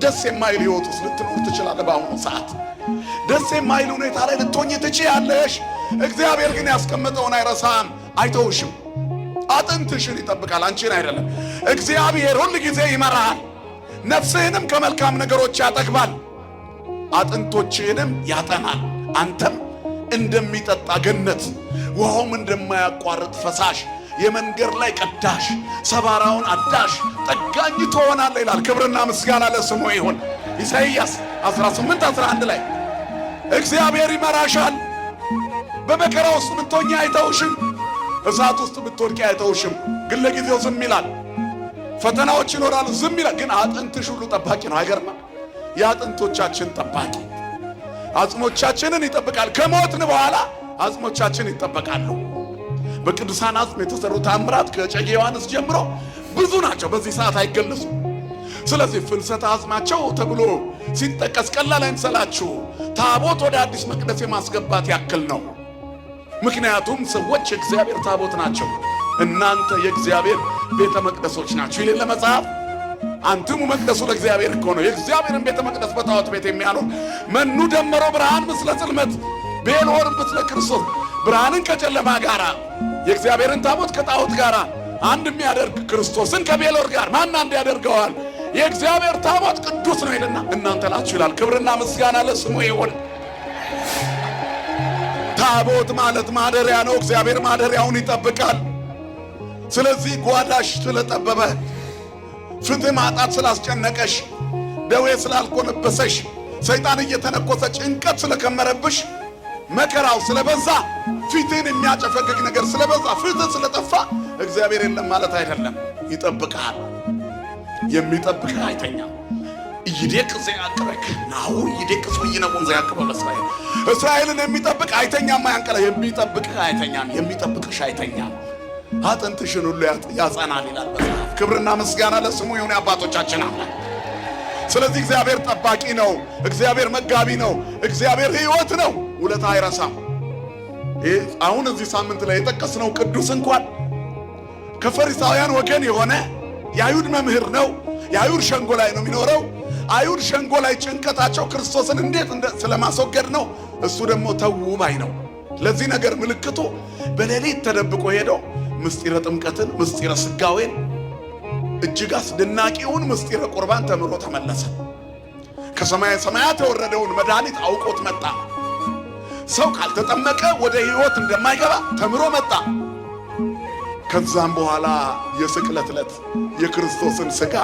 ደስ የማይል ህይወት ውስጥ ልትኖር ትችላለህ። በአሁኑ ሰዓት ደስ የማይል ሁኔታ ላይ ልትሆኚ ትችያለሽ። እግዚአብሔር ግን ያስቀመጠውን አይረሳም፣ አይተውሽም። አጥንትሽን ይጠብቃል፣ አንቺን አይደለም። እግዚአብሔር ሁል ጊዜ ይመራሃል። ነፍስህንም ከመልካም ነገሮች ያጠግባል፣ አጥንቶችህንም ያጠናል። አንተም እንደሚጠጣ ገነት፣ ውሃውም እንደማያቋርጥ ፈሳሽ፣ የመንገድ ላይ ቀዳሽ፣ ሰባራውን አዳሽ፣ ጠጋኝ ትሆናለህ ይላል። ክብርና ምስጋና ለስሙ ይሁን። ኢሳይያስ 18:11 ላይ እግዚአብሔር ይመራሻል። በመከራ ውስጥ ብትሆኚ አይተውሽም፣ እሳት ውስጥ ብትወድቂ አይተውሽም። ግን ለጊዜው ዝም ይላል። ፈተናዎች ይኖራሉ፣ ዝም ይላል። ግን አጥንትሽ ሁሉ ጠባቂ ነው። አይገርምም? የአጥንቶቻችን ጠባቂ አጽሞቻችንን ይጠብቃል። ከሞትን በኋላ አጽሞቻችን ይጠበቃሉ። በቅዱሳን አጽም የተሰሩ ታምራት ከእጨጌ ዮሐንስ ጀምሮ ብዙ ናቸው፣ በዚህ ሰዓት አይገለጹም። ስለዚህ ፍልሰተ አጽማቸው ተብሎ ሲጠቀስ ቀላል አይምሰላችሁ። ታቦት ወደ አዲስ መቅደስ የማስገባት ያክል ነው። ምክንያቱም ሰዎች የእግዚአብሔር ታቦት ናቸው። እናንተ የእግዚአብሔር ቤተ መቅደሶች ናቸው ይላል ለመጽሐፍ። አንትሙ መቅደሱ ለእግዚአብሔር እኮ ነው። የእግዚአብሔርን ቤተ መቅደስ በጣዖት ቤት የሚያኖር መኑ ደመሮ ብርሃን ምስለ ጽልመት ቤልሆር ምስለ ክርስቶስ፣ ብርሃንን ከጨለማ ጋር የእግዚአብሔርን ታቦት ከጣዖት ጋር አንድ የሚያደርግ ክርስቶስን ከቤልሆር ጋር ማን አንድ ያደርገዋል? የእግዚአብሔር ታቦት ቅዱስ ነው ይልና እናንተ ናችሁ ይላል። ክብርና ምስጋና ለስሙ ይሁን። ታቦት ማለት ማደሪያ ነው። እግዚአብሔር ማደሪያውን ይጠብቃል። ስለዚህ ጓዳሽ ስለጠበበ፣ ፍትህ ማጣት ስላስጨነቀሽ፣ ደዌ ስላልኮነበሰሽ፣ ሰይጣን እየተነኮሰ ጭንቀት ስለከመረብሽ፣ መከራው ስለበዛ፣ ፊትን የሚያጨፈግግ ነገር ስለበዛ፣ ፍትህ ስለጠፋ እግዚአብሔር የለም ማለት አይደለም። ይጠብቃል። የሚጠብቅህ አይተኛም። ይደቅ ዘያቅበክ ናሁ ይደቅ ሰይነቁን ዘያቅበው ለእስራኤል። እስራኤልን የሚጠብቅ አይተኛም፣ አያንቀላ። የሚጠብቅህ አይተኛም፣ የሚጠብቅሽ አይተኛም። አጥንትሽን ሁሉ ያጸናል ይላል መጽሐፍ። ክብርና ምስጋና ለስሙ ይሁን አባቶቻችን አምላክ። ስለዚህ እግዚአብሔር ጠባቂ ነው። እግዚአብሔር መጋቢ ነው። እግዚአብሔር ሕይወት ነው። ውለታ አይረሳም። አሁን እዚህ ሳምንት ላይ የጠቀስነው ቅዱስ እንኳን ከፈሪሳውያን ወገን የሆነ የአይሁድ መምህር ነው። የአይሁድ ሸንጎ ላይ ነው የሚኖረው። አይሁድ ሸንጎ ላይ ጭንቀታቸው ክርስቶስን እንዴት ስለማስወገድ ነው። እሱ ደግሞ ተውባይ ነው። ለዚህ ነገር ምልክቱ በሌሊት ተደብቆ ሄዶ ምስጢረ ጥምቀትን፣ ምስጢረ ስጋዌን፣ እጅግ አስደናቂውን ምስጢረ ቁርባን ተምሮ ተመለሰ። ከሰማየ ሰማያት የወረደውን መድኃኒት አውቆት መጣ። ሰው ካልተጠመቀ ወደ ሕይወት እንደማይገባ ተምሮ መጣ። ከዛም በኋላ የስቅለት ዕለት የክርስቶስን ሥጋ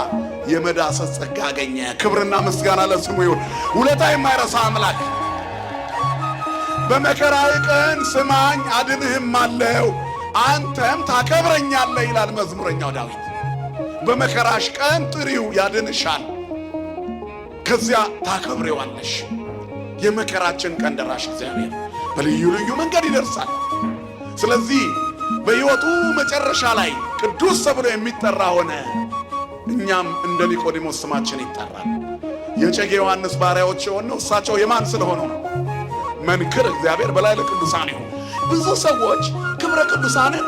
የመዳሰስ ጸጋ አገኘ። ክብርና ምስጋና ለስሙ ይሁን። ውለታ የማይረሳ አምላክ። በመከራዬ ቀን ስማኝ አድንህም አለው፣ አንተም ታከብረኛለህ ይላል መዝሙረኛው ዳዊት። በመከራሽ ቀን ጥሪው ያድንሻል፣ ከዚያ ታከብሬዋለሽ። የመከራችን ቀን ደራሽ እግዚአብሔር በልዩ ልዩ መንገድ ይደርሳል። ስለዚህ በሕይወቱ መጨረሻ ላይ ቅዱስ ተብሎ የሚጠራ ሆነ። እኛም እንደ ኒቆዲሞስ ስማችን ይጠራል። የእጨጌ ዮሐንስ ባሪያዎች የሆነው እሳቸው የማን ስለሆኑ ነው? መንክር እግዚአብሔር በላይ ለቅዱሳን ይሁን። ብዙ ሰዎች ክብረ ቅዱሳንን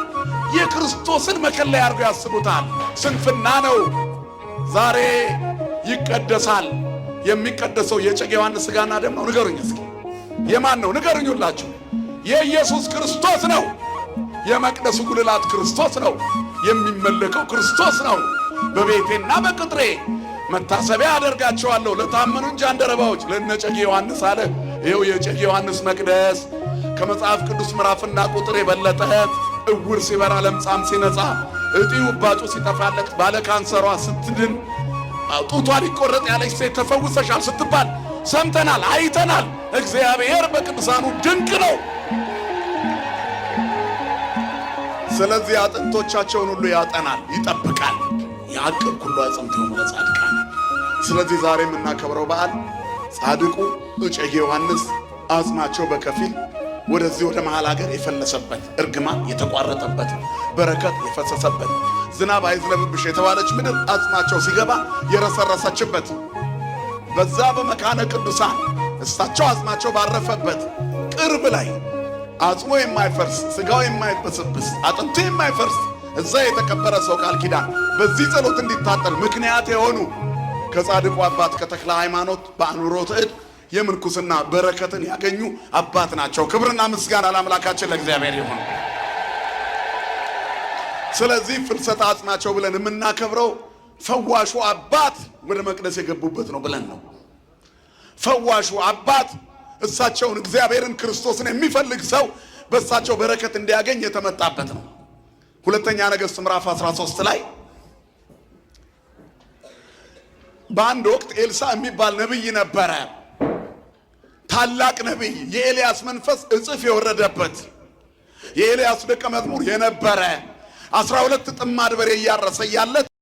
የክርስቶስን መከለያ አድርገው ያስቡታል። ስንፍና ነው። ዛሬ ይቀደሳል። የሚቀደሰው የእጨጌ ዮሐንስ ሥጋና ደም ነው። ንገሩኝ እስኪ የማን ነው? ንገሩኝላችሁ። የኢየሱስ ክርስቶስ ነው። የመቅደሱ ጉልላት ክርስቶስ ነው። የሚመለከው ክርስቶስ ነው። በቤቴና በቅጥሬ መታሰቢያ አደርጋቸዋለሁ ለታመኑ ጃንደረባዎች ለእነ እጨጌ ዮሐንስ አለ። ይኸው የእጨጌ ዮሐንስ መቅደስ ከመጽሐፍ ቅዱስ ምዕራፍና ቁጥር የበለጠ እውር ሲበራ፣ ለምጻም ሲነጻ፣ እጢ ውባጩ ሲጠፋለት፣ ባለ ካንሰሯ ስትድን፣ ጡቷ ሊቆረጥ ያለች ሴት ተፈውሰሻል ስትባል ሰምተናል፣ አይተናል። እግዚአብሔር በቅዱሳኑ ድንቅ ነው። ስለዚህ አጥንቶቻቸውን ሁሉ ያጠናል፣ ይጠብቃል። ያዕቅብ ኩሉ አጽምተው ለጻድቃን። ስለዚህ ዛሬ የምናከብረው በዓል ጻድቁ እጨጌ ዮሐንስ አጽማቸው በከፊል ወደዚህ ወደ መሃል ሀገር የፈለሰበት፣ እርግማን የተቋረጠበት፣ በረከት የፈሰሰበት፣ ዝናብ አይዝነብብሽ የተባለች ምድር አጽማቸው ሲገባ የረሰረሰችበት፣ በዛ በመካነ ቅዱሳን እሳቸው አጽማቸው ባረፈበት ቅርብ ላይ አጽሞ የማይፈርስ ስጋው የማይበስብስ አጥንቱ የማይፈርስ እዛ የተቀበረ ሰው ቃል ኪዳን በዚህ ጸሎት እንዲታጠር ምክንያት የሆኑ ከጻድቁ አባት ከተክለ ሃይማኖት በአኑሮተ እድ የምንኩስና በረከትን ያገኙ አባት ናቸው። ክብርና ምስጋና ለአምላካችን ለእግዚአብሔር ይሁን። ስለዚህ ፍልሰታ አጽናቸው ብለን የምናከብረው ፈዋሹ አባት ወደ መቅደስ የገቡበት ነው ብለን ነው። ፈዋሹ አባት እሳቸውን እግዚአብሔርን ክርስቶስን የሚፈልግ ሰው በእሳቸው በረከት እንዲያገኝ የተመጣበት ነው። ሁለተኛ ነገሥት ምዕራፍ 13 ላይ በአንድ ወቅት ኤልሳ የሚባል ነብይ ነበረ። ታላቅ ነብይ፣ የኤልያስ መንፈስ እጽፍ የወረደበት የኤልያስ ደቀ መዝሙር የነበረ 12 ጥማድ በሬ እያረሰ ያለ